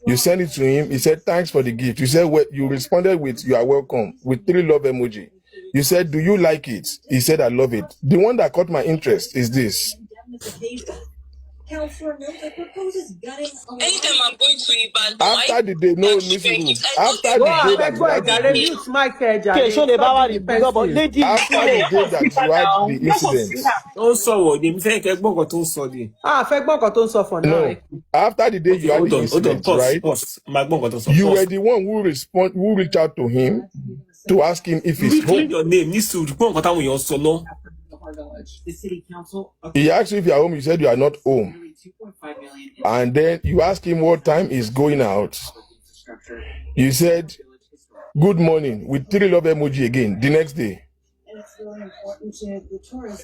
You sent it to him. He said, thanks for the gift. You said, well, you responded with, you are welcome, with 3 love emoji. You said, do you like it? He said, I love it. The one that caught my interest is this. Anytime I'm going to Ibadan, after the day, no, after the day that you had the day that you had the incident. No, after the day you had the incident, right? You were the one who reached out to him to ask him if he's home. Your name needs to He asked you if you are home. You said you are not home. And then you asked him what time he's going out. You said, good morning, with 3 love emoji again. The next day,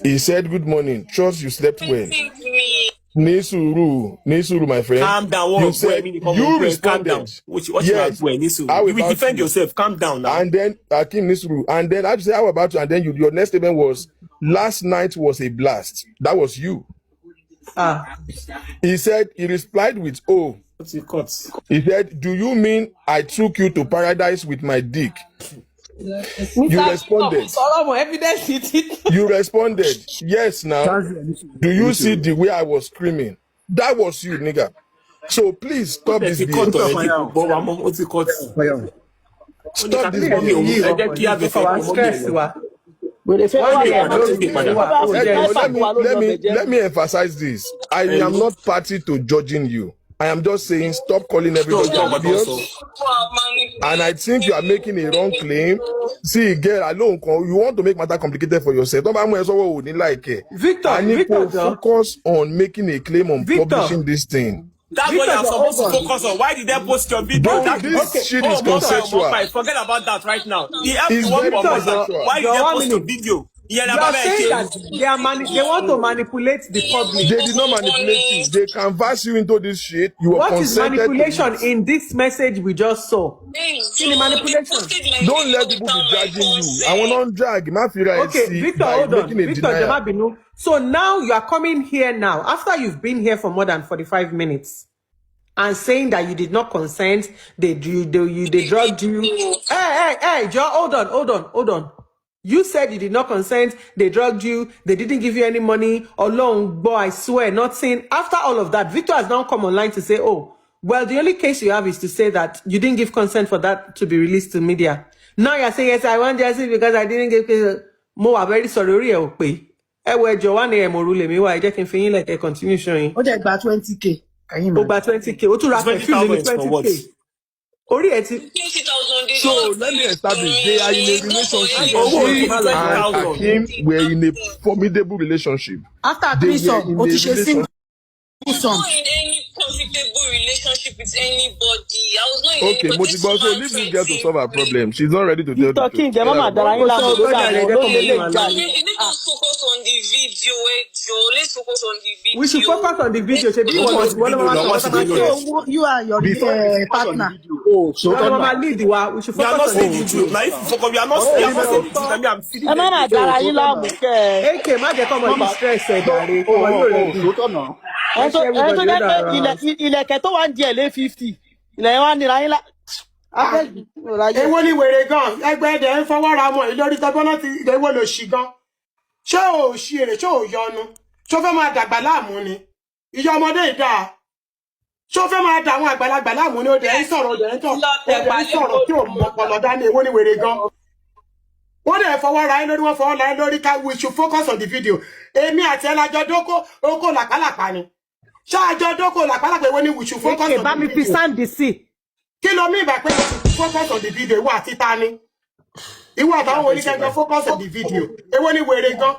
he said, good morning. Trust you slept well. Nisuru, my friend. Calm down. You said you responded. Yes. You will defend yourself. Calm down now. And then Akim Nisuru. And then I say, how about you? And then your next statement was, last night was a blast. That was you. He said, he replied with, oh. He said, do you mean I took you to paradise with my dick? You responded. You responded. Yes, now. Do you see the way I was screaming? That was you, nigga. So please stop this behavior. Stop this behavior. Let me emphasize this. I am not party to judging you. I am just saying, stop calling everybody idiots. And I think you are making a wrong claim. See, girl, alone, you want to make matter complicated for yourself. Victor, focus on making a claim on publishing this thing. That's what you're supposed to focus on. Why did they post your video? This shit is consensual. Forget about that right now. Why did they post your video? You are saying that they want to manipulate the public. They did not manipulate you. They canvass you into this shit. You were what is manipulation in this message we just saw? Manipulation. Don't let people be dragging you. I will not drag. Okay, Victor, hold on. Victor, so now you are coming here now, after you've been here for more than 45 minutes, and saying that you did not consent, they drugged you. Hey, Joe, hold on. You said you did not consent, they drugged you, they didn't give you any money, alone, boy, I swear, nothing. After all of that, Victor has now come online to say, oh, well, the only case you have is to say that you didn't give consent for that to be released to media. Now you're saying, yes, I want justice because I didn't give consent. Mo, I'm very sorry, okay. Joanne, I just can feel like a continuation. Oh, they got 20K. About 20K. What to wrap 20K? So let me establish they are in a relationship. And Akim were in a formidable relationship. After threesome, not in any profitable relationship with anybody. I was not in any so leave this girl to solve her problem. She's not ready to tell the truth. You need to focus on the video, Joe. Let's focus on the video. We should focus on the video. You are your partner. We should focus on the video. Èwo ni wèrè gan ẹgbẹ́ ẹ̀dẹ̀ ń fọwọ́ ra ọmọ ìlórí tọ́gbọ́n náà ti ìdẹ́wọ́ lò sí gan ṣé ò ṣí èrè ṣé ò yọnu ṣó fẹ́ máa dàgbà láàmú ni ìyá ọmọdé ìdá ṣó fẹ́ máa dà àwọn àgbàlagbà láàmú ni ó dẹ̀ ń sọ̀rọ̀ tí ò mọ ọpọlọ dání èwo ni wèrè gan wọ́n dẹ̀ fọwọ́ ra lórí wọ́n fọwọ́ ra lórí ká we should focus on the video èmi àti ẹlájọ dókó oko làpálàpá ni ṣáàjọ dókò làpálàpá èwo ni we should focus on the video. Bá mi fi sáǹdì sí. Kí ló mí ìgbà pé focus on the video ìwọ àti ta ni? Ìwọ àtàwọn oníkẹ́gbẹ́ focus on the video. Èwo ni wèrè gan?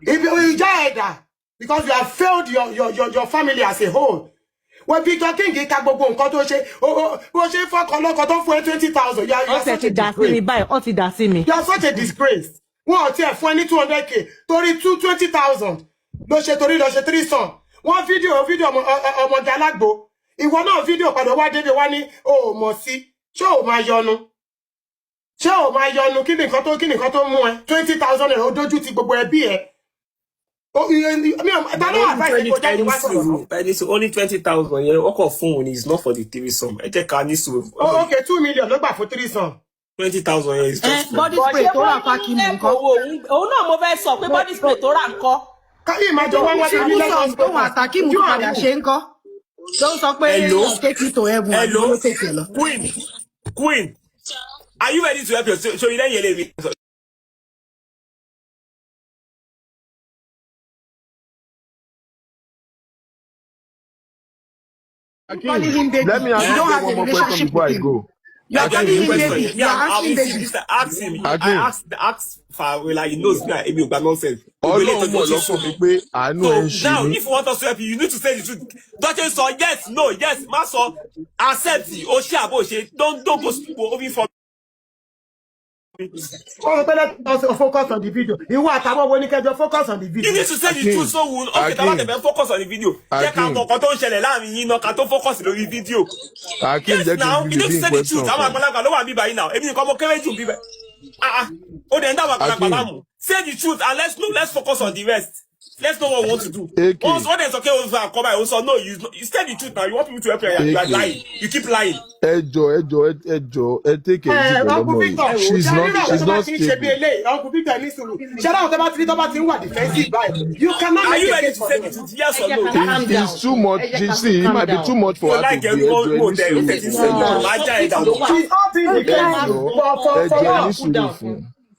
Ìjà ẹ̀dà because you have failed your family as a whole. When Victor King ka gbogbo nǹkan tó ṣe ó ṣe fọ́kàn lọ́kọ̀ tó fún ẹ 20,000. You are such a disgrace. You are such a disgrace. Wọ́n ò tiẹ̀ fún ẹ ní 200K torí 20,000 ló ṣe torí lọ ṣe 3 sàn. Wọ́n fídíò ọmọdé alágbó. Ìwọ náà fídíò padà wá dédé wá ní o mọ̀ sí. Ṣé o máa yọnu? Kí ni nǹkan tó mú ẹ? 20,000 naira ó dójú ti gbogbo ẹbí ẹ. Oh, I don't advise you to only 20,000. Yeah, work of phone is not for the threesome. I take okay, 2 million. Look back for threesome. 20,000 is just body spray to ra packing nko. Oh no, mo fẹ́ sọ pé body spray to ra nko. Can you imagine what threesome tó wà Takim tó padà ṣe nko? Don't sọ pé take you to heaven. Hello, Queen. Are you ready to help your so you don't yell me? Let me ask you one more question before I go. You are calling him baby. You are asking baby. Ask him. I asked for like he knows me. It be nonsense. So now, if you want us to help you, you need to say the truth. Don't just say yes, no, yes, master, accept it. Don't go over for. Focus on the video. You want to focus on the video. You need to say the truth so we'll focus on the video. Focus on the video. Yes, now you need to say the truth. Say the truth and let's focus on the rest. Let's know what we want to do. Once what is okay, also no, you say the truth now. You want people to help you. You are lying. You keep lying. Take it easy. She's not You cannot. Are you ready to say the truth? Yes or no? It's too much. You see, it might be too much for her to be.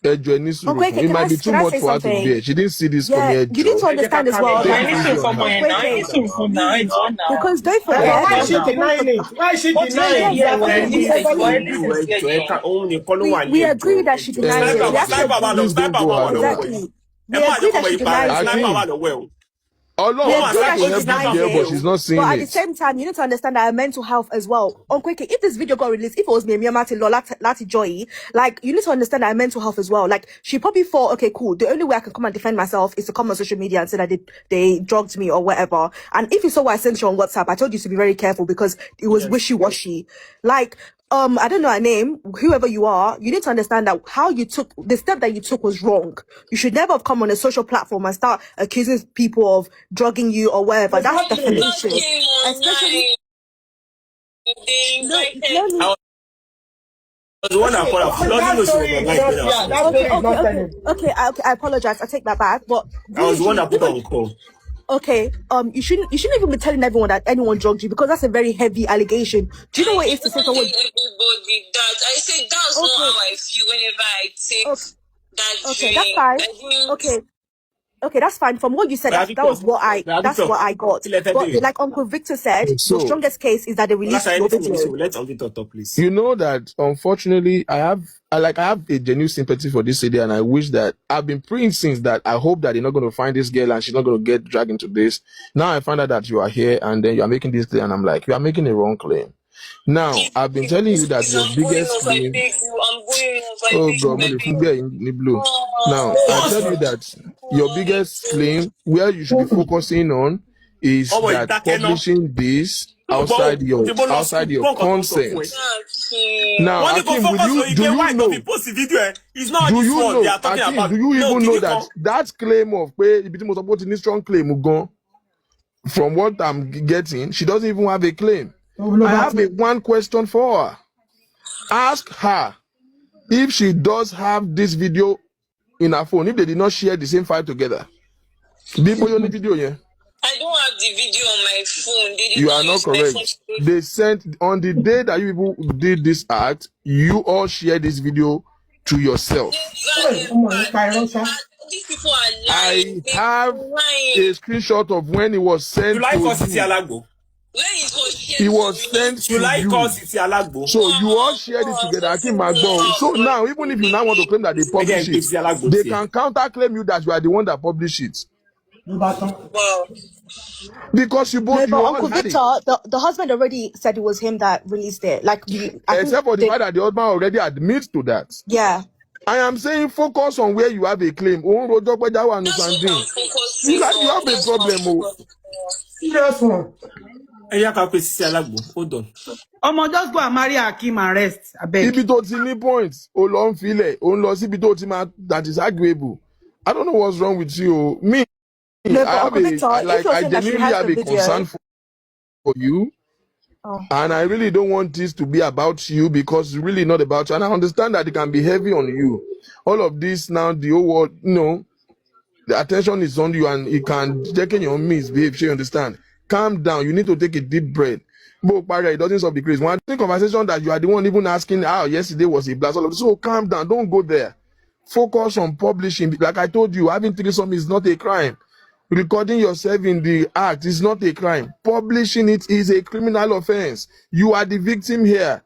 It might be too much for her to bear. She didn't see this from here. You need to understand as well. Because don't forget. Why is she denying it? We agree that she denied it. Exactly. We agree that she denied it. But she's not seeing but at it. the same time, you need to understand that her mental health as well. Quickly, if this video got released, if it was me, Martin, Lati Joy, like, you need to understand that her mental health as well. Like, she probably thought, okay, cool, the only way I can come and defend myself is to come on social media and say that they drugged me or whatever. And if you saw what I sent you on WhatsApp, I told you to be very careful because it was wishy-washy. Like, I don't know her name, whoever you are, you need to understand that the step that you took was wrong. You should never have come on a social platform and start accusing people of drugging you or whatever. That's defamation. Especially, okay, I apologize. I take that back. But I was the one that put on call. Okay, you shouldn't even be telling everyone that anyone drugged you because that's a very heavy allegation. Do you know what it is to say someone? Everybody that I say that's not how I feel whenever I take that drink. Okay, that's fine. Okay, that's fine. From what you said, that's what I got. But like Uncle Victor said, the strongest case is that they released your video. Let's Victor talk, please. You know that unfortunately, I have a genuine sympathy for this lady, and I wish that I've been praying since that I hope that they're not going to find this girl and she's not going to get dragged into this. Now I find out that you are here and then you are making this claim, and I'm like, you are making a wrong claim. Now I've been telling you that your biggest claim. Oh God, now I tell you that your biggest claim, where you should be focusing on, is that publishing this outside your consent. Now, Akim, do you know that claim of strong claim from what I'm getting, she doesn't even have a claim. I have one question for her. Ask her if she does have this video in her phone, if they did not share the same file together. People on the video, yeah? I don't have the video on my phone. You are not correct. They sent on the day that you people did this act, you all shared this video to yourself. These people are lying. I have a screenshot of when it was sent to you. It was sent to you. So you all shared it together. So now, even if you now want to claim that they publish it, they can counter claim you that you are the one that published it. Because you both. No, but Uncle Victor, the husband already said it was him that released it. Like, except for the fact that the husband already admits to that. Yeah. I am saying focus on where you have a claim. You have a problem. Serious one. Hold on. Just go and marry Akim and rest. I beg. If it was any points, that is arguable. I don't know what's wrong with you. Me. No, I but Victor, I genuinely have a concern for you. Oh. And I really don't want this to be about you because it's really not about you. And I understand that it can be heavy on you. All of this now, the whole world, the attention is on you and it can take your misbehave. You understand? Calm down. You need to take a deep breath. It doesn't solve the craze. One conversation that you are the one even asking, yesterday was a blast. All of this. So calm down. Don't go there. Focus on publishing. Like I told you, having threesome is not a crime. Recording yourself in the act is not a crime. Publishing it is a criminal offense. You are the victim here.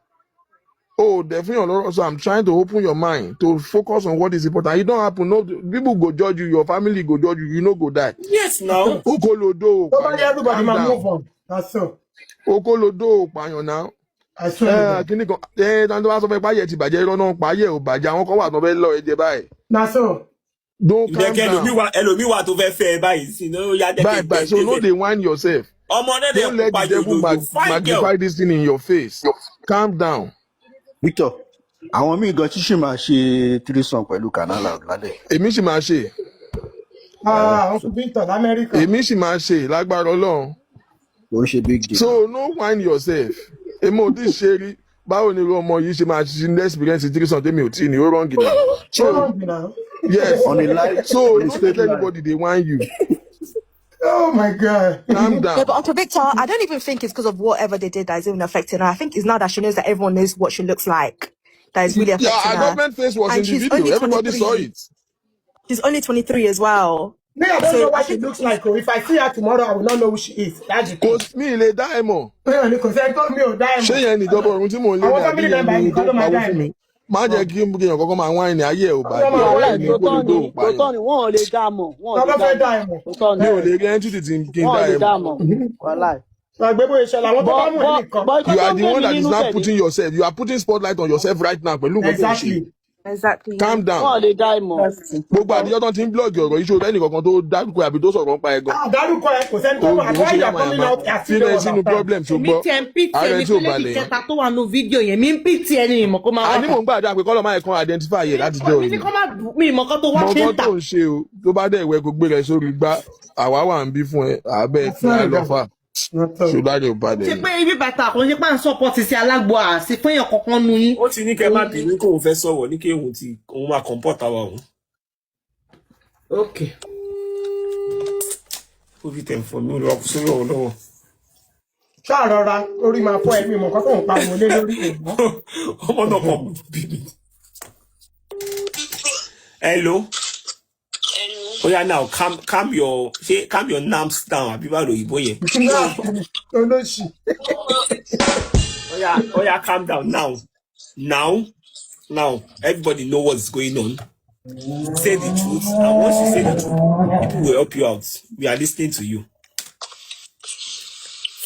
Oh, definitely. So I'm trying to open your mind to focus on what is important. It don't happen. No, people go judge you. Your family go judge you. You know go die. Yes, now. Nobody, everybody might move on. That's so. Okolodo now. I swear. That's so. Don't calm down. Bye. So no, they whine yourself. Don't let the devil magnify this thing in your face. Calm down. Victor, àwọn míì gan tí ṣì máa ṣe threesome pẹ̀lú Canala lálẹ́. Èmi ṣì máa ṣe. Uncle Victor l'Amẹ́ríkà. Èmi ṣì máa ṣe lágbára Ọlọ́run. Kò ń ṣe big deal. So no whine yourself. Èmi ò tí ì ṣe rí. Báwo ni ọmọ yìí ṣe máa ṣe ní experience threesome tèmi ò tí ì ní ó wrong now. So yes. On a live, so don't let anybody they whine you. Oh my God. Calm down. No, but Uncle Victor, I don't even think it's because of whatever they did that is even affecting her. I think it's now that she knows that everyone knows what she looks like. That is really affecting her. Yeah, our government face was in the video. Everybody saw it. She's only 23 as well. Me, I don't know what she looks like. If I see her tomorrow, I will not know who she is. That's the thing. Because me, le die more. Because I told me, die more. Ṣé yẹn ni double room tí mo lè ní àbí yẹn ni tó pawó fún mi. Má jẹ́ kí n gbìyànjú kọ́kọ́ máa wáìnì ayé ò bá jẹ́. Tòótọ́ ni wọ́n ò lè dá mọ̀. Tọ́lọ́ fẹ́ dá ẹ̀ mọ̀. Mi ò lè rí entity tí kí n dá ẹ̀ mọ̀. You are the one that is now putting yourself. You are putting spotlight on yourself right now. Exactly. Calm down. Gbogbo àdìyọ́ tán ti ń blọ́ọ̀gì ọ̀rọ̀ iṣẹ́ òbẹ́ nìkan tó dárúkọ àbí tó sọ̀rọ̀ nípa ẹ̀gàn. Dárúkọ ẹ̀ kò sẹ́ni tó wà lọ́wọ́ ìyá coming out àti ìwọ̀n bàbá. Sínú problem ṣùgbọ́n ààrẹ tí ò balẹ̀ yẹn. Tó wà nù fídíò yẹn mi ń pìtì ẹni ìmọ̀ kó máa wá. Àní mò ń gbàdúrà pé kọ́lọ́ máa ẹ̀kan identify yẹ láti jẹ́ òní. Mi ìmọ̀ kan tó wá ṣe ń tà. Mọ̀kọ́ tó ń ṣe o tó bá dẹ̀ ìwẹ́ kó gbé rẹ̀ sórí gbá àwa wà ń bí fún ẹ àbẹ́ fún ẹ lọ́fà. Ṣùgbọ́n ò balẹ̀. Ṣé pé ibi bàtà kò ṣe pà ń sọ́pọ̀tì sí alágbo àti fún èèyàn kankan nu yín. Ó ti ní kẹ́ má bínú kó òun fẹ́ sọ̀rọ̀ ní kí òun máa comport àwa òun. Okay. Ó fi tẹ̀ fún mi lọ sórí ọ̀rọ̀ lọ́wọ́. Ṣáà rọra orí máa fọ́ ẹ̀mí mọ̀ kọ́ tó ń pariwo lé lórí ìgbọ́n. Ọmọ náà kọ̀ bí mi. Hello. Oh yeah, now calm your nerves down. Àbí bá lòyìnbó yẹn. Oh yeah, calm down now. Now, everybody know what's going on. Say the truth, and once you say the truth, people will help you out. We are listening to you.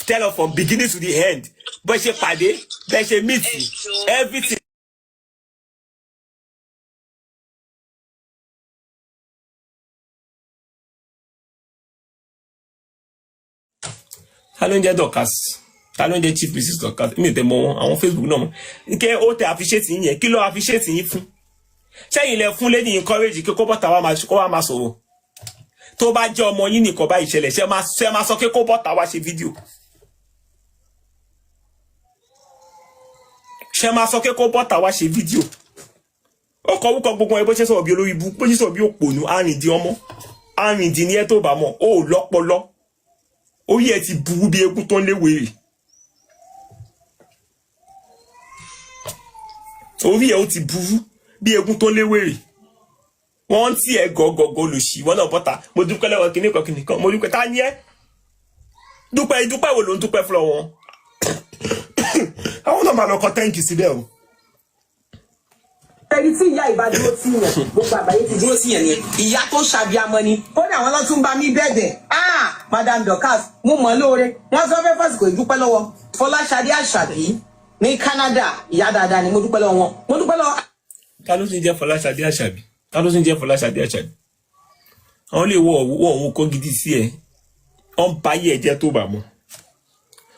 Tell us from beginning to the end. But she pàdé, but she meet everything. Ta ló ń jẹ́ Dorcas? Ta ló ń jẹ́ Chief Mrs. Dorcas? Mi ò tẹ̀ mọ́ wọn, àwọn Facebook náà mọ̀. Nke ó tẹ appreciate yín yẹn, kí ló appreciate yín fún? Ṣẹ́yìn lẹ fún lady encourage kí kó bọ́ta wá máa sọ̀rọ̀. Tó bá jẹ́ ọmọ yín nìkan bá ìṣẹ̀lẹ̀, ṣé máa sọ kí kó bọ́ta wá ṣe fídíò. Ṣé máa sọ kí kó bọ́ta wá ṣe fídíò. Ọkọ̀ wúkọ gbogbo ẹ bó ṣe sọ̀rọ̀ bí olórí ibú, bó ṣe sọ̀rọ̀ bí òpònú, àrìndí ọmọ. Àrìndí ni ẹ tó bá mọ̀, ó lọ́pọlọ. Orí ẹ ti burú bí egun tó ń lé wèrè. Orí ẹ ó ti burú bí egun tó ń lé wèrè. Wọ́n tí ẹ gọ̀gọ̀gọ̀ lòṣì wọ́n náà bọ́ta. Mo dúpẹ́ lọ́wọ́ kìnnìkan. Mo dúpẹ́ ta ni ẹ́? Dúpẹ́ wo ló ń dúpẹ́ fún wọn? Àwọn náà máa lọ kọ thank you síbẹ̀ o. Ẹni tí ìyá ìbá dúró sí yẹn, gbogbo àgbáyé ti dúró sí yẹn ni. Ìyá tó ṣàbíamọ ni. Ó ní àwọn lọ́tún bá mi bẹ̀bẹ̀. Madam Dorcas, mo mọ̀ lóore. Wọ́n sọ fẹ́ fásitì ìdúpẹ́ lọ́wọ́. Fọláṣadé Àṣàbí ní Canada. Ìyá dáadáa ni mo dúpẹ́ lọ́wọ́ wọn. Mo dúpẹ́ lọ́wọ́. Ta ló sì ń jẹ́ Fọláṣadé Àṣàbí? Àwọn lè wọ òun kó gidi sí ẹ. Wọ́n bá yé ẹ̀jẹ̀ tó bà mọ́.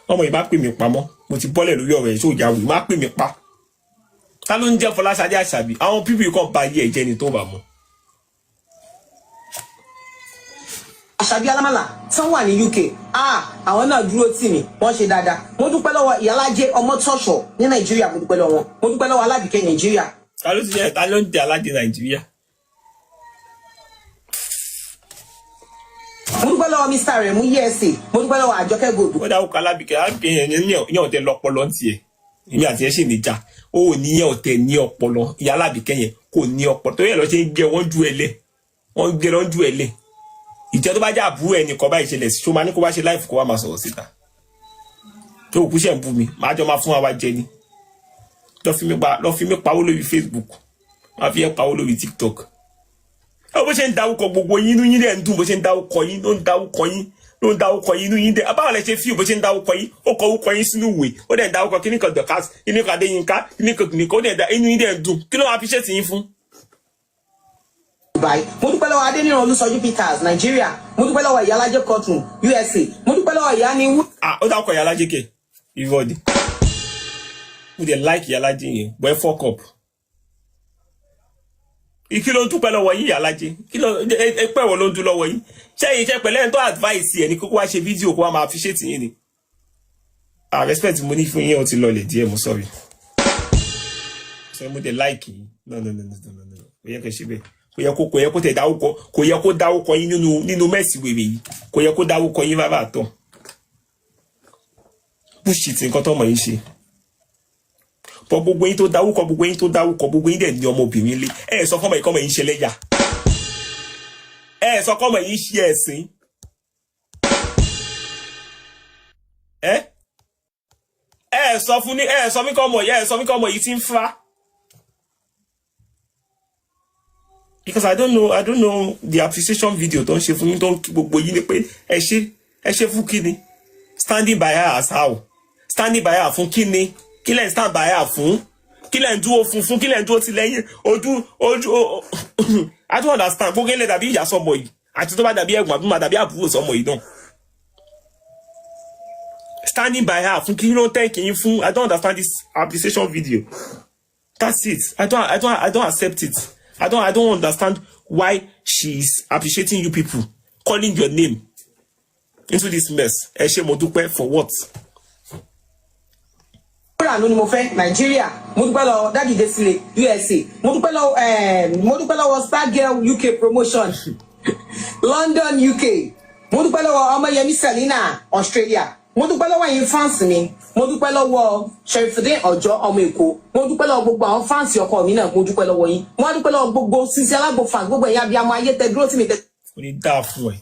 Ọmọ yìí má pè mí pamọ́. Mo ti bọ́lẹ̀ lórí ọ̀rọ̀ ẹ̀ ṣó ìjà wù má pè mí pa. Ta ló ń jẹ́ Fọláṣadé Àṣàbí? Àwọn pípì kan bá yé ẹ̀jẹ̀ ni tó bà mọ́. Àṣàbí Alámàlà tán wà ní UK àwọn náà dúró tì mí wọ́n ṣe dáadáa mo dúpẹ́ lọ́wọ́ Ìyálájé Ọmọ́tọ́ṣọ̀ ní Nàìjíríà mo dúpẹ́ lọ́wọ́ mo dúpẹ́ lọ́wọ́ Aládìkẹ́ Nàìjíríà. ta ló ń jẹ Aládé Nàìjíríà. mo dúpẹ́ lọ́wọ́ Mr. Remu USA mo dúpẹ́ lọ́wọ́ Àjọkẹ́ Gòdù. ó dáwọ́ Alábìkẹ́ yẹn ọ̀tẹ̀ lọ́pọlọ tiẹ̀ èmi àti ẹ̀ ṣì níjà ó ní yẹn ọ̀tẹ̀ ní ọpọlọ ìyá Alábìkẹ́ yẹn kò ní ọpọlọ tó yẹ lọ ṣe ń gbé wọ́n ju ẹlẹ́ wọ́n gbé lọ́n ju ẹlẹ́ ìjẹ́ tó bá jẹ́ àbúrò ẹnì kan báyìí ṣẹlẹ̀ sí ṣó máa ní kó wá ṣe láìfù kó wá máa sọ̀rọ̀ síta tó òkú ṣẹ̀ ń bú mi máa jọ máa fún wa jẹ ni lọ fi mí pawó lórí Facebook máa fi ẹ́ pawó lórí TikTok bó ṣe ń dáwúkọ gbogbo yín inú yín dẹ̀ ń dùn bó ṣe ń dáwúkọ yín ló ń dáwúkọ yín inú yín dẹ̀ abáwọn lẹ ṣe fíìmù bó ṣe ń dáwúkọ yín ó kọ orúkọ yín sínú ìwé ó dẹ̀ ń dáwúkọ kíní kan Dorcas kíní kan Adéyínká kíní kan ó dẹ̀ dá inú yín dẹ̀ ń dùn kí ló wàá fi ṣètì yín fún. mo dúpẹ́ lọ́wọ́ Adéníran Olúṣọjí Peters Nàìjíríà mo dúpẹ́ lọ́wọ́ Ìyálájé Courtroom USA mo dúpẹ́ lọ́wọ́ ìyá ni ó dáwúkọ Ìyálájé kẹ ìrọ̀dì mo dẹ̀ like Ìyálájé yẹn bọ́ ẹ fuck up kí ló ń dúpẹ́ lọ́wọ́ yín Ìyálájé kí ló pẹ́ wọ́n ló ń dún lọ́wọ́ yín ṣẹ́yìn iṣẹ́ pẹ̀lẹ́ ẹni tó advice ẹ̀ ní kókó wá ṣe fídíò kó wá máa fi ṣètì yín ni respect mo ní fún yín ó ti lọlẹ̀ díẹ̀ mo sorry ṣe mo dẹ̀ like yín no kò yẹ kẹ́ ṣe bẹ́ẹ̀ kò yẹ kó tẹ̀ dáwọ́kọ kò yẹ kó dáwọ́kọ yín nínú mẹ́sì wèrè yìí kò yẹ kó dáwọ́kọ yín bàbá àtọ̀ bullshit nǹkan tó mọ̀ yín ṣe pọ gbogbo yín tó dáwúkọ gbogbo yín dẹ̀ ní ọmọbìnrin lé ẹ sọ fọmọ ìkọmọ yín ṣe lẹ́yà ẹ sọ kọmọ yín ṣe ẹ̀sìn ẹ sọ fún ní ẹ sọ mí kọmọ yìí ti ń fa because I don't know the appreciation video tó ń ṣe fún yín tó ń kí gbogbo yín ni pé ẹ ṣe fún kíni standing by her as how standing by her fún kíni kí lẹ́ ń stand by her fún kí lẹ́ ń dúró fún kí lẹ́ ń dúró ti lẹ́yìn ojú I don't understand gbogbo ilẹ̀ dàbí ìyá sọmọ yìí àti tó bá dàbí ẹ̀gbọ́n àbí máa dàbí àbúrò sọmọ yìí náà standing by her fún kí ló ń tẹ́ǹkì yín fún I don't understand this appreciation video that's it I don't accept it I don't understand why she's appreciating you people calling your name into this mess ẹ ṣé mo dúpẹ́ for what. ló ni mo fẹ́ Nàìjíríà mo dúpẹ́ lọ́wọ́ Daddy Desire USA mo dúpẹ́ lọ́wọ́ Star Girl UK promotion London UK mo dúpẹ́ lọ́wọ́ Ọmọyẹmí Selina Australia mo dúpẹ́ lọ́wọ́ yín fans mi mo dúpẹ́ lọ́wọ́ Sherifudeen Ọjọ́ ọmọ Èkó mo dúpẹ́ lọ́wọ́ gbogbo àwọn fans ọkọ mi náà mo dúpẹ́ lọ́wọ́ yín mo dúpẹ́ lọ́wọ́ gbogbo Sisi Alagbo fans gbogbo ẹ̀yin abiyamọ ayé tẹ dúró tì mí tẹ. kò ní dáa fún ẹ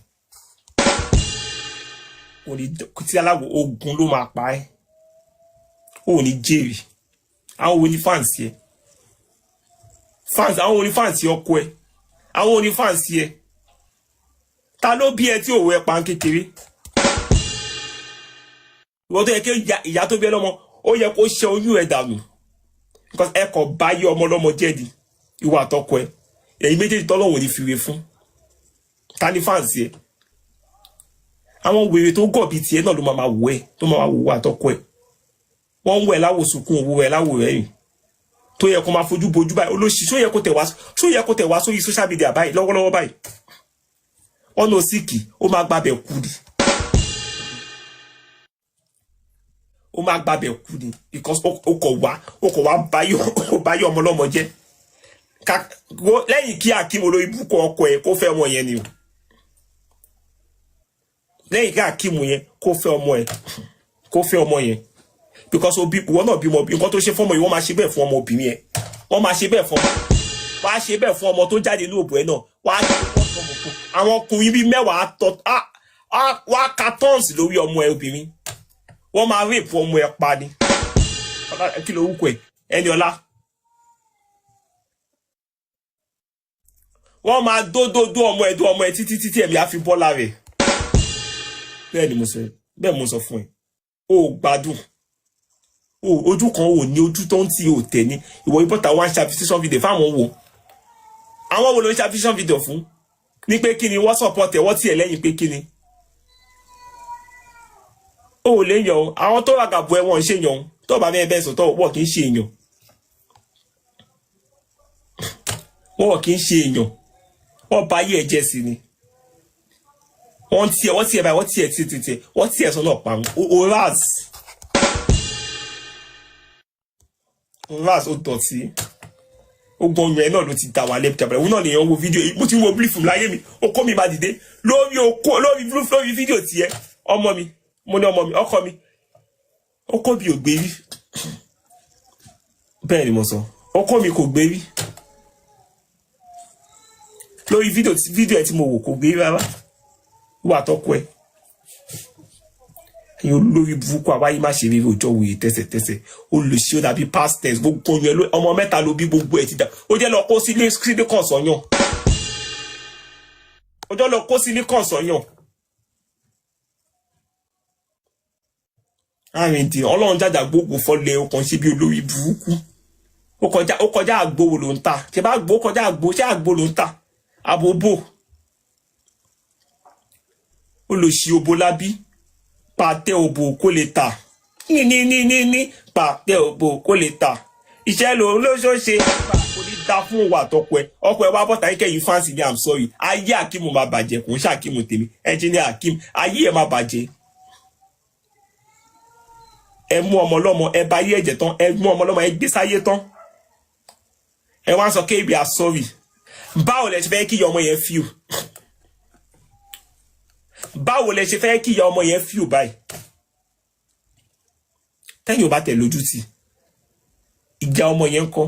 kò ní tí Alagbo ogun ló máa pa ẹ́ ó ní jèrè àwọn wo ni fans yẹ àwọn wo ni fans ọkọ ẹ àwọn wo ni fans yẹ ta ló bí ẹ tí òwò ẹ pa ń kékeré ìwọ tó yẹ kí ìyá tó bí ẹ lọ́mọ ó yẹ kó ṣe oyún ẹ dànù because ẹ kò bá yé ọmọ lọ́mọ jẹ́ di ìwọ àtọkọ ẹ èyí méjèèjì tọ́lọ́wọ̀n ní fìwé fún ta ni fans yẹ àwọn wèrè tó gọ̀ bí tiẹ̀ náà ló máa wò ẹ tó máa wò àtọkọ ẹ wọ́n ń wẹ̀ láwò sunkún owó ẹ̀ láwò rẹ̀yìn tó yẹ kó máa fojú bojú báyìí olóṣì ṣó yẹ kó tẹ̀ wá sórí social media báyìí lọ́wọ́lọ́wọ́ báyìí ọ̀nà òsìkì ó máa gbàbẹ̀ kú ni because ó kọ̀ wá báyọ̀ ọmọ lọ́mọ jẹ́ lẹ́yìn kí Akeem olórí búkọ ọkọ ẹ̀ kó fẹ́ ọmọ yẹn ni o lẹ́yìn kí Akeem yẹn kó fẹ́ ọmọ yẹn because wọ́n náà bímọ nǹkan tó ṣe fún ọmọ yìí wọ́n máa ṣe bẹ́ẹ̀ fún ọmọ obìnrin ẹ̀ wọ́n máa ṣe bẹ́ẹ̀ fún ọmọ tó jáde ní òbò ẹ̀ náà wọ́n á ṣe bẹ́ẹ̀ fún àwọn ọkùnrin bíi mẹ́wàá wá ka tons lórí ọmọ ẹ̀ obìnrin wọ́n máa rape ọmọ ẹ̀ pa ni kí ló wúkọ ẹ̀ Ẹniọlá wọ́n máa dódódó ọmọ ẹ̀ títí ẹ̀mí á fi bọ́ lára ẹ̀ bẹ́ẹ̀ mo sọ fún ẹ ó gbádùn ojú kan ò ní ojú tó ń tí ò tẹ̀ ní ìwọ ìbọ̀tà wá ń ṣe appreciation video fáwọn wo àwọn wo ló ń ṣe appreciation video fún ní pé kí ni wọ́n support ẹ̀ wọ́n tiẹ̀ lẹ́yìn pé kí ni ó lè yàn àwọn tó wà gàbọ̀ ẹ̀ wọ́n ń ṣe yàn tó bá bẹ́ẹ̀ bẹ́ẹ̀ sọ̀tọ̀ wọ́n kì í ṣe èèyàn wọ́n bá yé ẹ̀jẹ̀ sí ni Wọ́n tiẹ̀ sọ́nà pa Oraz ó dọ̀tí. Ó gbọ́n yẹn náà ló ti dà wà lẹ́pítà. Òun náà lè yan wo fídíò. Mo ti wo brief láyé mi. Ó kó mi bá dìde. Lórí fídíò tiẹ̀. Ọmọ mi. Mo ní ọmọ mi. Ọkọ mi. Ó kó bí ò gbé rí. Bẹ́ẹ̀ ni mo sọ. Ọkọ mi kò gbé rí. Lórí fídíò ẹ̀ tí mo wò kò gbé rí rárá. Wà tọ́kọ ẹ̀. Lórí burúkú àwáyé má ṣe rere òjò wòye tẹ́sẹ̀tẹ́sẹ̀ olùsí ó dàbí past tense gbogbo yẹn ọmọ mẹ́ta ló bí gbogbo ẹ̀ ti dà ó jẹ́ lọ kó sílé sílíkàn sọ́yàn ọjọ́ lọ kó sílíkàn sọ́yàn àrìndì ọlọ́run jàjà gbogbo fọlẹ̀ ọkàn ṣe bí olórí burúkú ó kọjá àgbò ló ń ta ṣe bá gbó kọjá àgbò ṣé àgbò ló ń ta àbòbò olùsí obo lábí pàtẹ òbò kó lè tà ní pàtẹ òbò kó lè tà iṣẹ́ ló ṣe kò ní dá fún òwò àtọkọ ẹ ọkọ ẹ wá bọ́ta yín fáǹsì ní I'm sorry ayé Akeem máa bàjẹ́ kò ń ṣàkímù tèmi engineer Akeem ayé ẹ máa bàjẹ́ ẹ mú ọmọ lọ́mọ ẹ bá yé ẹ̀jẹ̀ tán ẹ mú ọmọ lọ́mọ ẹ gbé sáyé tán ẹ wá ń sọ kéèbì I'm sorry báwo lẹ ṣe fẹ́ kí ìyá ọmọ yẹn feel báwo lẹ ṣe fẹ́ kí ìyá ọmọ yẹn feel báyìí tẹ́yìn ò bá tẹ̀ lójú tì ìjà ọmọ yẹn kọ́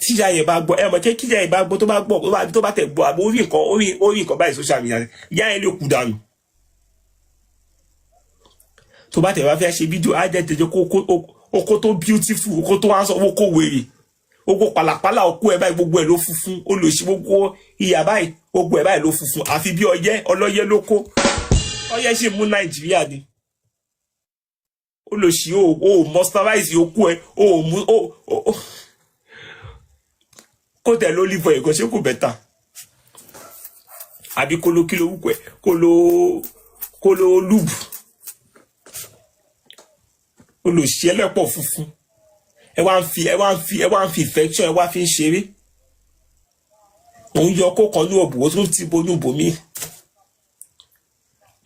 tíjà yẹn bá gbọ́ ẹ mọ̀ kí kíjà yẹn bá gbọ́ tó bá tẹ̀ gbọ́ àbò orí nǹkan báyìí social media ìyá yẹn lè kú dànù tó bá tẹ̀ wá fẹ́ ṣe fídíò á jẹ́ tẹ̀jọ́ oko tó beautiful oko tó wá ń sọ owó kó wèrè gbogbo pàlàpàlà òkú ẹ báyìí gbogbo ẹ ló funfun olùsí gbogbo ìyá báyìí gbogbo ẹ báyìí ló funfun àfi bí ọlọ́yẹ ló kó ọyẹ ṣe mú Nàìjíríà ni olùsí o moisturize òkú ẹ o mú kó tẹ lólìfọ ẹ̀gọ́ ṣé kò bẹ́tà àbí kó ló kí ló wúkọ ẹ kó ló lùbù olùsí ẹlẹ́pọ̀ funfun ẹ wá ń fi infection ẹ wá fi ń ṣeré òun yọ kó kan ní òbò tó ti bonú bomi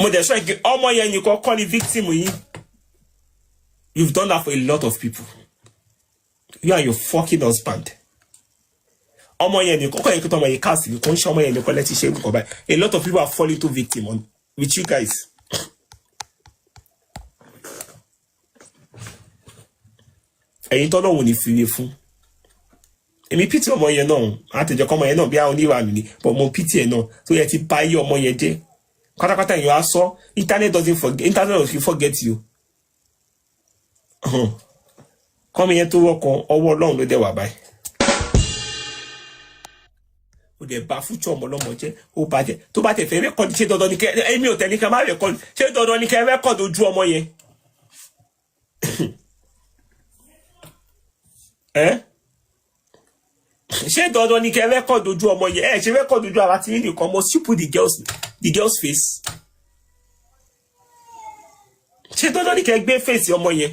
mo dẹ̀ sọ ẹ̀ kí ọmọ yẹn nìkan kọ́ ni victim yìí you've done that for a lot of people you and your fucking husband ọmọ yẹn nìkan kọ́ yẹn kí tọmọ yẹn káàsì nìkan ń ṣe ọmọ yẹn nìkan lẹ́tí ṣe nǹkan báyìí a lot of people are falling to victim with you guys. ẹ̀yin tọ́lọ́ wò ní fìwé fún èmi pìtì ọmọ yẹn náà àtẹ̀jọ́ kọ́ ọmọ yẹn náà bí àwọn oníwàlú ni but mo pìtì ẹ̀ náà tó yẹ ti bá yé ọmọ yẹn jẹ́ pátápátá èèyàn á sọ internet doesn't forget you kọ́mi yẹn tó wọ́kàn ọwọ́ Ọlọ́run ló dẹ̀ wà báyìí ó dẹ̀ bá fújọ́ ọmọ ọlọ́mọ jẹ́ ó bàjẹ́ tó bá tẹ̀ fẹ́ rẹ́kọ̀dì ṣé dandan ni kẹ́ èmi ò tẹ̀ ní kẹ́ má rẹ́kọ̀dì ṣé dandan ni kẹ́ rẹ́kọ̀dì ojú ọmọ yẹn ṣé dandan ni kẹ́ rẹ́kọ̀dì ojú ọmọ yẹn ṣe rẹ́kọ̀dì ojú ara tí nìkan mo sí put the girl's face ṣé dandan ni kẹ́ gbé face ọmọ yẹn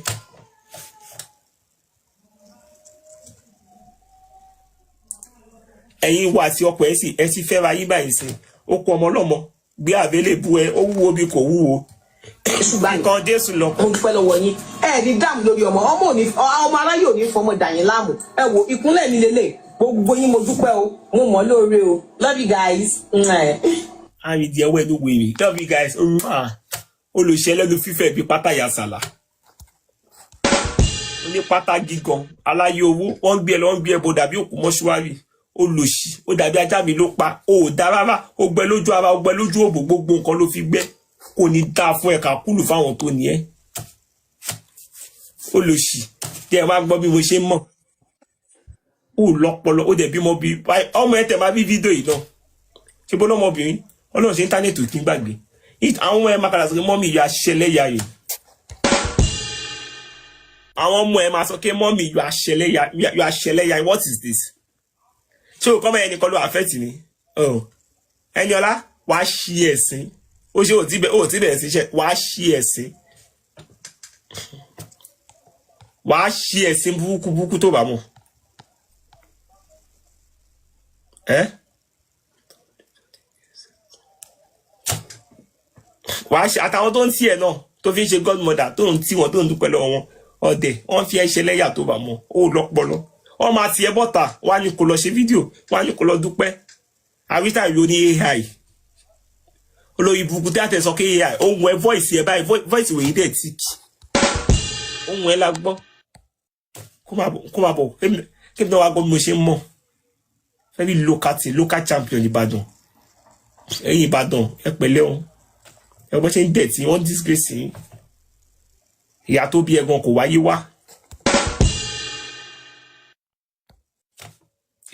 ẹ̀yin wà tí ọkọ ẹ sì fẹ́ ra yín báyìí sí ó kó ọmọ lọ́mọ gbé àbẹ́lẹ́bù ẹ ó wúwo bí kò wúwo nǹkan Jésù lọ. mo dúpẹ́ lọ́wọ́ yín ní dáàmú lórí ọmọ aráyé ò ní fọmọ dàyín láàmú ẹ wo ìkúnlẹ̀ mi lélẹ̀ gbogbo yín mo dúpẹ́ o mo mọ̀ lóore o love you guys. àrìndí ẹwọ́ ẹnu wèrè love you guys olùṣẹ́ lẹ́nu fífẹ́ bí pátá yasàlà ní pátá gígan aláyé owó wọ́n ń gbé ẹ bó dàbí òkú mọ́ṣúárì olùṣí ó dàbí ajá mi ló pa ó dá rárá ó gbẹ lójú ara ó gbẹ lójú òbò gbogbo nǹkan ló fi gbẹ kò ní dáa fún ẹ̀ka kúlù fáwọn tó ní ẹ́ olùṣí tí ẹ wá gbọ́ bí mo ṣe mọ̀ ó lọ́pọlọ ó dẹ̀ bímọ bí ọmọ ẹ tẹ̀ máa bí fídíò yìí náà ṣe bó lọ́mọbìnrin ọlọ́run ṣe íńtánẹ́ẹ̀tì kí n gbàgbé àwọn ọmọ ẹ máa kàdà sọ pé mọ́mì yọ aṣẹlẹ́yà yìí àwọn ọmọ ẹ máa sọ pé mọ́mì yọ aṣẹlẹ́yà what is this ṣé o kọ́ mọ́ ẹnì kan ló affect ni ẹni ọlá wàá ṣí ẹ̀sìn ó ṣe ò tí bẹ̀rẹ̀ sí iṣẹ́ wàá ṣí ẹ̀sìn burúkú tó bá mọ̀ wàá ṣe àtàwọn tó ń tí ẹ náà tó fi ń ṣe godmother tó ń tí wọn tó ń dúpẹ́ lọ́wọ́ wọn ọdẹ wọn fi ẹ ṣe lẹ́yà tó bá mọ ó lọ́pọlọ wọn máa tiẹ̀ bọ́ta wá ní kó lọ ṣe fídíò wá ní kó lọ dúpẹ́ àwítà ìlú ní AI olórí ibùkún tí a tẹ̀ sọ pé AI ohun ẹ voice ẹ báyìí voice wèyí dẹ̀ tíkì ohun ẹ la gbọ́ kó máa bọ̀ kébí náà wá gbọ́ bí mo ṣe ń mọ̀ very local champion Ìbàdàn ẹ̀yin Ìbàdàn ẹ pẹ̀lẹ́ o ẹ bọ́ ṣe ń dẹ̀ tí wọ́n disgrace yín ìyá tó bí ẹ̀gbọ́n kò wáyé wá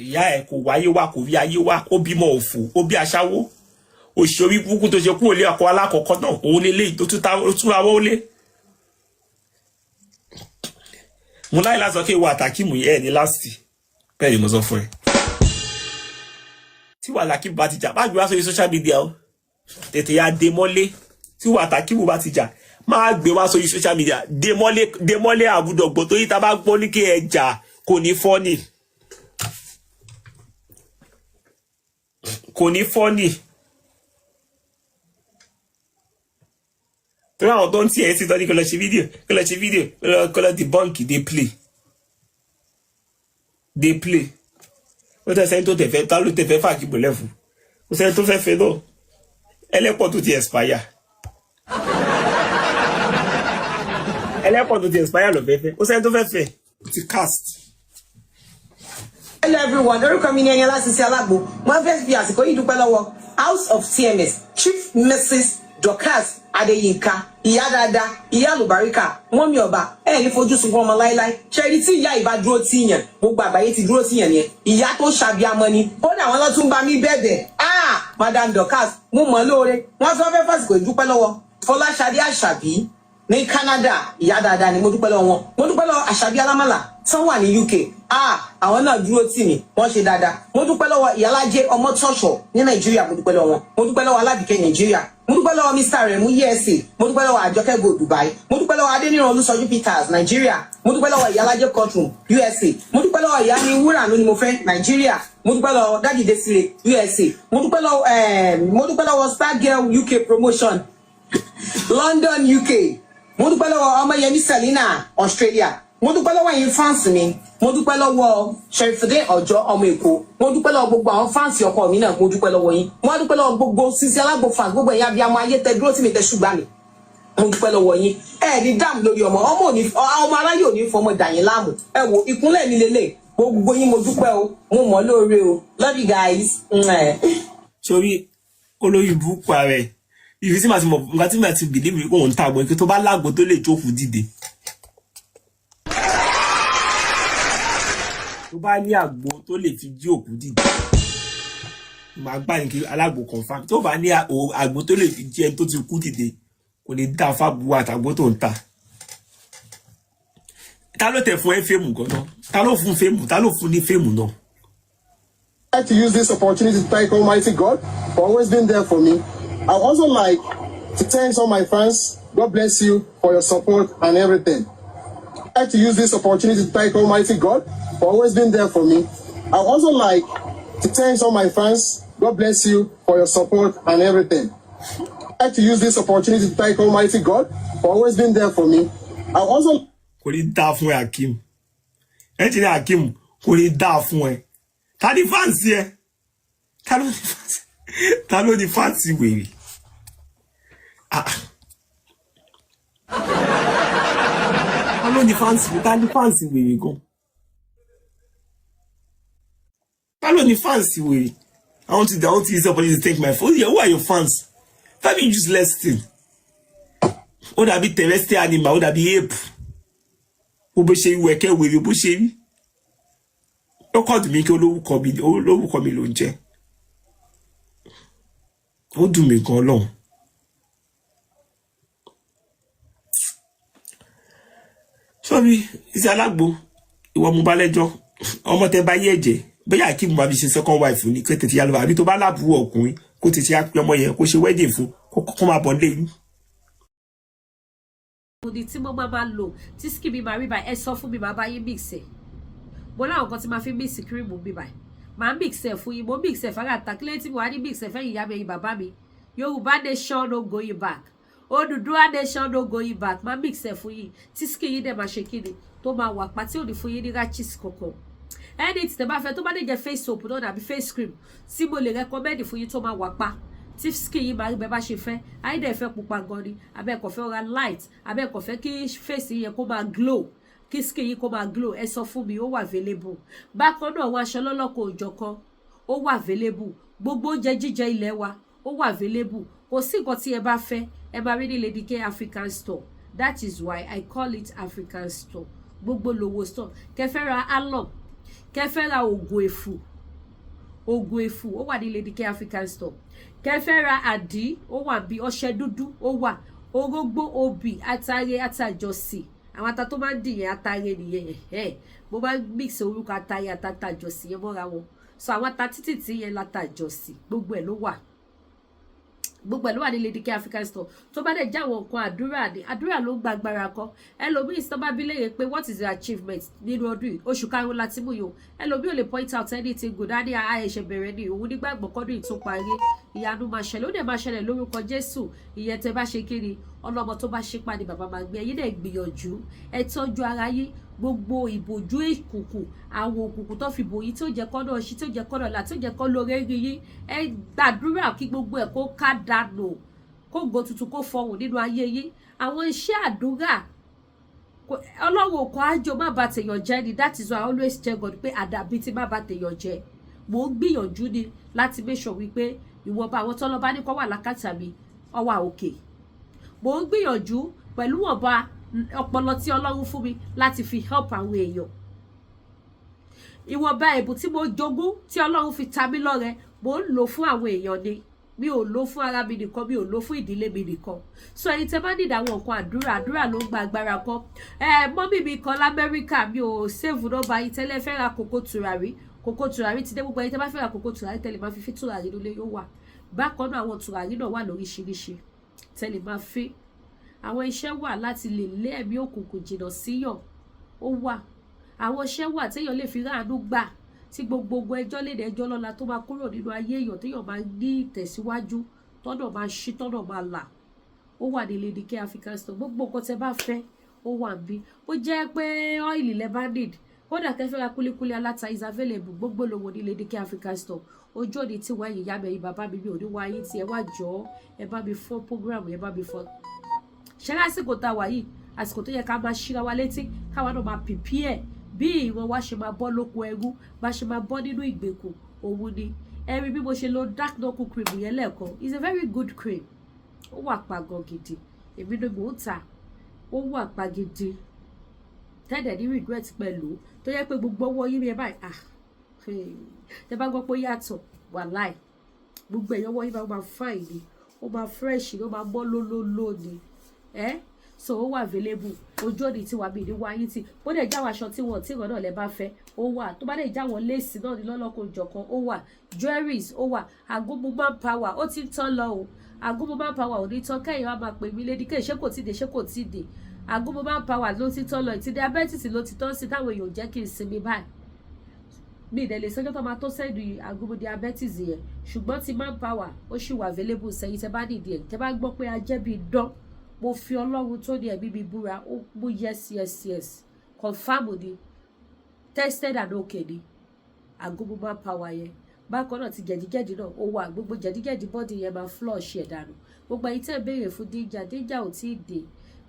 ìyá ẹ̀ kò wáyé wá kò rí ayé wá ó bímọ òfò ó bí aṣáwó òṣèré burúkú tó ṣe kúrò lé ọkọ alákọ̀ọ́kọ́ náà òun lélẹ́yìí tó tún rawọ́ lé mo láì lásọ kí ìwà àtàkìmù yẹ ẹ ní láti bẹ́ẹ̀ ni mo sọ fún ẹ tí wà lákìmù bá ti jà má gbé wá sórí social media o tètè ya dé mọ́lé tí wà àtàkìmù bá ti jà má gbé wá sórí social media dé mọ́lé àbúdọ̀gbọ̀ torí tá bá gbọ́ ní kí ẹ jà kò ní fọ́nì torí àwọn tó ń tí ẹ sí tọ́jú kó lọ ṣe fídíò kó lọ debunk dey play ó tẹ́ sẹ́yìn tó tẹ̀fẹ́ tá ló tẹ̀fẹ́ fàkìbò lẹ́fù ó sẹ́yìn tó fẹ́ náà ẹlẹ́pọ̀ tó ti expire lọ fẹ́fẹ́ ó sẹ́yìn tó fẹ́ ti cast. Hello everyone, orúkọ mi ni Ẹni Ọlásísí Alágbo. Wọ́n fẹ́ fi àsìkò yìí dúpẹ́ lọ́wọ́ House of TMS Chief Mrs. Dorcas Adéyínká, ìyá dáadáa, ìyá àlùbáríkà, wọ́n mi ọba, ní fojú sunkún ọmọ láíláí. Ṣẹ́rí tí ìyá ìbá dúró tí yàn, gbogbo àgbáyé ti dúró tí yàn yẹn. Ìyá tó ṣàbíamọ ni, kódà wọn lọ tún bá mi bẹ̀bẹ̀. Madam Dorcas, mo mọ̀ lóore. Wọ́n sọ fẹ́ fàsìkò ìdúpẹ́ lọ́wọ́ Fọláṣadé Àṣàbí ní Canada, ìyá dáadáa ni mo dúpẹ́ lọ́wọ́ wọn. Mo dúpẹ́ lọ́wọ́ Àṣàbí Alámàlà tán wà ní UK. Àwọn náà dúró tì mí, wọ́n ṣe dáadáa. Mo dúpẹ́ lọ́wọ́ Ìyálájé Ọmọ́tọ́ṣọ̀ ní Nàìjíríà, mo dúpẹ́ lọ́wọ́ wọn. Mo dúpẹ́ lọ́wọ́ Alábìkẹ́ Nàìjíríà. Mo dúpẹ́ lọ́wọ́ Mr. Remu USA. Mo dúpẹ́ lọ́wọ́ Àjọkẹ́ Gold Dubai. Mo dúpẹ́ lọ́wọ́ Adéníran Olúṣọjú Peters Nàìjíríà. Mo dúpẹ́ lọ́wọ́ Ìyálájé Courtroom USA. Mo dúpẹ́ lọ́wọ́ Ìyá ni Wúrà ló ni mo fẹ́ Nàìjíríà. Mo dúpẹ́ lọ́wọ́ Daddy Desire USA. Mo dúpẹ́ lọ́wọ́ Star Girl UK Promotion London UK. Mo dúpẹ́ lọ́wọ́ Ọmọyẹmí Selina Australia. Mo dúpẹ́ lọ́wọ́ yín fans mi. Mo dúpẹ́ lọ́wọ́ Sherifuddin Ọjọ́ ọmọ Èkó. Mo dúpẹ́ lọ́wọ́ gbogbo àwọn fans ọkọ mi náà. Mo dúpẹ́ lọ́wọ́ yín. Mo dúpẹ́ lọ́wọ́ gbogbo Sisi Alágbo fans gbogbo ẹ̀yin abiyamọ ayé tẹ́ dúró tí mi tẹ́ ṣùgbọ́n mi. Mo dúpẹ́ lọ́wọ́ yín. Ní dam lórí ọmọ aráyé ò ní fọmọ dà yín láàmú. Wo ìkúnlẹ̀ mi lélẹ̀. Gbogbo yín mo dúpẹ́ o. Mo mọ̀ lóore o. Love you guys. Sórí olórí burúkú rẹ̀ ìfi tí màá ti mọ̀ nǹkan tí màá ti bìlíìfì kó ń ta àgbọn kí tó bá lágbo tó lè jókòó dìde. Tó bá ní àgbo tó lè fi jí òkú dìde. Màá gbà ní kí alágbo confam. Tó bá ní àgbo tó lè fi jí ẹni tó ti kú dìde kò ní dá fábùú àtàgbo tó ń ta. Ta ló tẹ̀ fún ẹ fèmù gan-an? Ta ló fún fèmù? Ta ló fún ní fèmù náà? I'd like to use this opportunity to thank Almighty God for always being there for me. I would also like to thank all my fans. God bless you for your support and everything. I'd like to use this opportunity to thank Almighty God for always being there for me. I would also like to thank all my fans. God bless you for your support and everything. I'd like to use this opportunity to thank Almighty God for always being there for me. I would also. Kò ní dá fún ẹ Hakeem. Ẹ ti ní Hakeem kò ní dá fún ẹ. Ta ni fans ẹ? Ta ló ní fans wèrè? Ta ló ní fans wèrè gan? Ta ló ní fans wèrè? I want to use somebody to take my phone. Who are your fans? That be useless thing. Ó dàbí terrestrial animal, ó dàbí ape. Ó bó ṣe wẹ̀kẹ́ wèrè bó ṣe rí. Ó kọ́ dùn mí kí olówúkọ mi ló ń jẹ́. Ó dùn mí gan lọ́hùn. Sorry, Sisi Alágbo, ìwọ mú bá lẹ́jọ́. Ọmọ tẹ́ bá yé ẹ̀jẹ̀, bóyá Hakeem bá fi ṣe second wife ní kó tètè yá lọ àbí tó bá lábúrò ọkùnrin kó tètè yá pé ọmọ yẹn kó ṣe wedding fún kó máa bọ̀ nílé yín. Odi tí mo máa lò tí skin mi máa rí báyìí ẹ sọ fún mi máa bá yín mix ẹ̀. Mo láwọn kan tí máa fi mix cream mi báyìí. Máa mix ẹ̀ fún yín, mo mix ẹ̀ fara takilé tí mo wá ní mix ẹ̀ fẹ́yìn ìyá mi ẹ̀yìn bàbá mi. Yorùbá nation no going back. Odùduwà nation no going back. Ma mix ẹ fún yín. Tí ski yín dẹ̀ máa ṣe kíni. Tó máa wà pa tí ò ní fún yín ní rachis kankan. Ẹni tí tẹ́ bá fẹ́ tó bá dé jẹ́ face soap náà àbí face cream. Tí mo lè recommend fún yín tó máa wà pa. Tí ski yín máa rí bẹ́ bá ṣe fẹ́. Ayé dẹ̀ fẹ́ pupa gan ni. Abẹ́ kò fẹ́ ra light. Abẹ́ kò fẹ́ kí face yín kó máa glow. Kí ski yín kó máa glow. Ẹ sọ fún mi, ó wà available. Bákan náà àwọn aṣọ lọ́lọ́kọ̀ òjọ̀kan. Ó wà available. Gbogbo oúnjẹ jíjẹ ilé wa. Ó wà available. Kò sí nǹkan tí ẹ bá fẹ́. Ẹ máa rí ní Lady K African store. That is why I call it African store. Gbogbo lówó store. Kẹ́ fẹ́ ra alum. Kẹ́ fẹ́ ra ògùn èfù. Ògùn èfù ó wà ní Lady K African store. Kẹ́ fẹ́ ra àdí ó wà bí ọṣẹ dúdú ó wà. Orógbó obì atare atajọsí. Àwọn ata tó máa ń dì yẹn atare nìyẹn. Mo máa ń mix orúkọ atare atajọsí yẹn mọ́ra wọn. So àwọn ata títì tí yẹn látajọsí gbogbo ẹ̀ ló wà. Gbogbo ẹ̀ ló wà ní Lady K African store. Tó bá dẹ̀ já àwọn nǹkan àdúrà ni àdúrà ló gba agbára kan. Ẹlòmíì tó bá bi léèrè pé what is your achievement nínú ọdún yìí oṣù karùn-ún láti mú yìí o. Ẹlòmíì ò lè point out anything good á ní àìṣe bẹ̀rẹ̀ ni òun nígbàgbọ́ kọ́dún yìí tó parí ìyanu máa ṣẹlẹ̀ ó dẹ̀ máa ṣẹlẹ̀ lórúkọ Jésù. Ìyẹn tẹ́ bá ṣe kiri ọlọ́mọ tó bá ṣe pa ni bàbá máa gbé ẹ̀yin dẹ̀ gbìyànjú ẹ tọ́jú ara yín gbogbo ìbòjú ìkùnkùn àwọn òkùnkùn tó fi bòyí tó jẹ́ kọ́nà ọṣí tó jẹ́ kọ́nà ọ̀la tó jẹ́ kọ́ lóore rí yín ẹ gbàdúrà kí gbogbo ẹ̀ kó ká dànù kó go tuntun kó fọhùn nínú ayé yín àwọn iṣẹ́ àdúrà Ọlọ́run kò ájò má bà tèèyàn jẹ́ ni that is why I always tell God pé àdàbí tí má bà tèèyàn jẹ́ mò ń gbìyànjú ni láti make sure wípé ìwọ̀nba àwọn tọ́lọ́ bá ní kó wà lákàtà mi ó wà òkè mò ń gbìyànjú pẹ̀lú ọba ọpọlọ tí Ọlọ́run fún mi láti fi help àwọn èèyàn ìwọ̀nba ẹ̀bùn tí mo jogún tí Ọlọ́run fi ta mí lọ́rẹ mò ń lò fún àwọn èèyàn ni mi ò lò fún ara mi nìkan mi ò lò fún ìdílé mi nìkan so ẹni tẹ́ bá nídìí àwọn nǹkan àdúrà ló ń gba agbára kan mọ́mì mi kan l'Amẹ́ríkà mi ò save nọ́mbà yìí tẹ́lẹ̀ fẹ́ ra kòkó tùràrí ti dé gbogbo ẹni tẹ́ bá fẹ́ ra kòkó tùràrí tẹ́lẹ̀ máa fi tùràrí nílé yóò wà bákan náà àwọn tùràrí náà wà lóríṣiríṣi tẹ́lẹ̀ máa fi àwọn iṣẹ́ wà láti lè lé ẹ̀mí òkùnkùn jìnnà síyàn ó wà àwọn iṣẹ́ wà téèyàn lè fi ráàánú gbà tí gbogbo ẹjọ́ lédè ẹjọ́ lọ́la tó máa kúrò nínú ayé èèyàn téèyàn máa ní ìtẹ̀síwájú tọ́nà máa ṣí tọ́nà máa là ó wà ní Lady K African store gbogbo nǹkan tẹ́ bá fẹ́ ó wà níbí ó jẹ́ pé ọ́ìlì lẹ bá need kódà kẹ́ fẹ́ ra kúlíkúlí aláta is available gbogbo lówó ní Lady K African store ojú òní tí wọ́n ẹ̀yìn yá mẹ́yìn bàbá mi ò ní wá yín tí ẹ wá jọ ẹ bá mi fọ́ program ẹ bá mi fọ́ ṣe lásìkò tá a wà yìí àsìkò tó yẹ ká máa ṣíra wa létí káwa náà máa prepare bí ìran wa ṣe máa bọ́ lóko ẹrú bá ṣe máa bọ́ nínú ìgbèkùn òun ni ẹ̀rí bí mo ṣe lo dark knuckle cream yẹn lẹ́ẹ̀kan is a very good cream ó wà pa gan gidi èmi ni mò ń tà ó wà pa gidi tẹ́lẹ̀ ní regret pẹ̀lú tó yẹ pé gbogbo ọwọ́ yín ẹ báyìí tẹ́ bá gbọ́ pé ó yàtọ̀ wàláì gbogbo ẹ̀yọ́ ọwọ́ yín máa fine ni ó máa fresh ni ó máa mọ́ lólóló ni so ó wà available ojú òní tí wà mí ní wáyé tí bó dẹ̀ jáwọ́ aṣọ tí wọ́n tí ìrọ̀ náà lẹ bá fẹ́ ó wà tó bá dẹ̀ jáwọ́ léèsì náà ní lọ́lọ́kọ̀ ìjọ̀kan ó wà jewelries ó wà agogo manpower ó ti ń tán lọ o agogo manpower ò ní tán kẹ́yìn wá máa pè mí Lady K ṣé kò tí ì dé agogo manpower ló ti tán lọ ìtì diabetes ló ti tán sí táwọn èèyàn jẹ́ kí n sinmi báyìí mi ìdẹ̀lẹ̀ sọ́jọ́ tó máa tó sẹ́ẹ̀dù agogo diabetes yẹn ṣùgbọ́n ti manpower ó ṣì wà available sẹ́yìn tẹ́ bá nìdí ẹ̀ tẹ́ bá gbọ́ pé ajẹ́bí dán mo fi Ọlọ́run tó ní ẹ̀mí mi búra ó mú yes confam ni tested and okay ni agogo manpower yẹn bákan náà ti jẹ̀díjẹ̀dí náà ó wà gbogbo jẹ̀díjẹ̀dí bọ́dì yẹn máa flush ẹ̀ dànù gbogbo ẹ̀yin tẹ́ béèrè fún díjà ò tí ì dé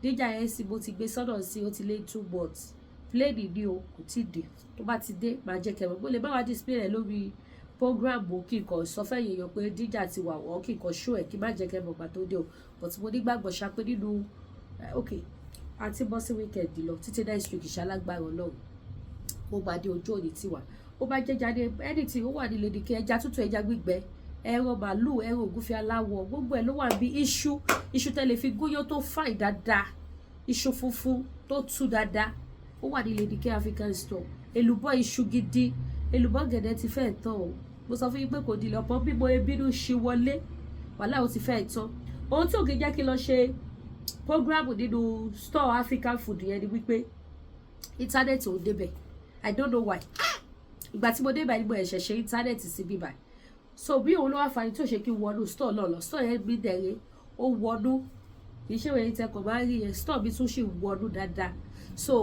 díjà yẹn sì mo ti gbé sọ́dọ̀ sí ó ti lé 2 months plane ni o kò tí ì dé tó bá ti dé máa jẹ́ kẹrọ mo lè bá wa display rẹ̀ lórí program kí n kàn sọ fẹ́yìn èèyàn pé díjà ti wà wọ́n kí n kàn show ẹ̀ kí má jẹ́ kẹ́ mọ̀ gbà tó dé o but mo nígbàgbọ́ ṣapé nínú àti bọ́ sí weekend lọ títí next week ìṣalágbára Ọlọ́run mo bá dé ojú òní tiwa ó bá jẹ́ jáde anything ó wà ní Lady K ẹja tútù ẹja gbígbẹ ẹran màálù ẹran ògúnfe aláwọ̀ gbogbo ẹ̀ ló wà bí iṣu tẹ́lẹ̀ fi gúnyán tó fine dáadáa iṣu funfun tó tú dáadáa ó wà ní Lady K African store èlùbọ́ iṣu gidi èlùbọ́ gẹ̀dẹ̀ ti fẹ́ tán o mo sọ fún yín pé kò dilẹ̀ ọ̀pọ̀ bí mo ebínú ṣe wọlé wàhálà ó ti fẹ́ tán ohun tí òkè jẹ́ kí lọ ṣe programu nínú store African food yẹn ni wípé íńtánẹ́ẹ̀tì ò débẹ̀ I don't know why ìgbà tí mo débẹ̀ ni mo ẹ̀ṣẹ̀ ṣe íńtánẹ́ẹ̀tì sí bíbá so bí òun ló wá fani tí ò ṣe kí n wọnú store náà lọ store yẹn gbé dẹ̀rẹ́ ó wọnú kì í ṣe wẹ̀yìn tẹkọ̀ bá rí yẹn store mi tún ṣì wọnú dáadáa so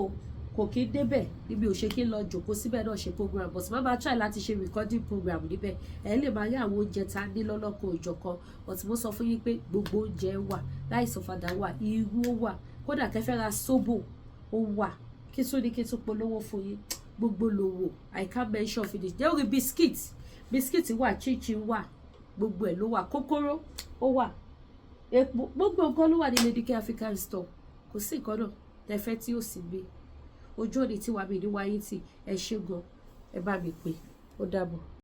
kò kí ń débẹ̀ níbi ò ṣe kí ń lọ jòkó síbẹ̀ náà ṣe program but má bá try láti ṣe recording program níbẹ̀ ẹ̀ lè máa rí àwọn oúnjẹ tá a ní lọ́lọ́kan òjọ̀kan but mo sọ fún yín pé gbogbo oúnjẹ wà láìsàn fàdà wà irú ó wà kódà kẹfẹ́ ra sóbò ó wà kí tún ní kí tún polówó fún yín gbogbo lówó I can't mention finish there will be biscuit wà chinchin wà gbogbo ẹ̀ ló wà kókóró ó wà epo gbogbo nǹkan ló wà ní Ladike African store kò sí nǹkan náà tẹfẹ́ tí ó sì gbé ojú òní tí wàá mi ní wáyé tí ẹ ṣe gan ẹ bá mi pè ó dàbọ̀.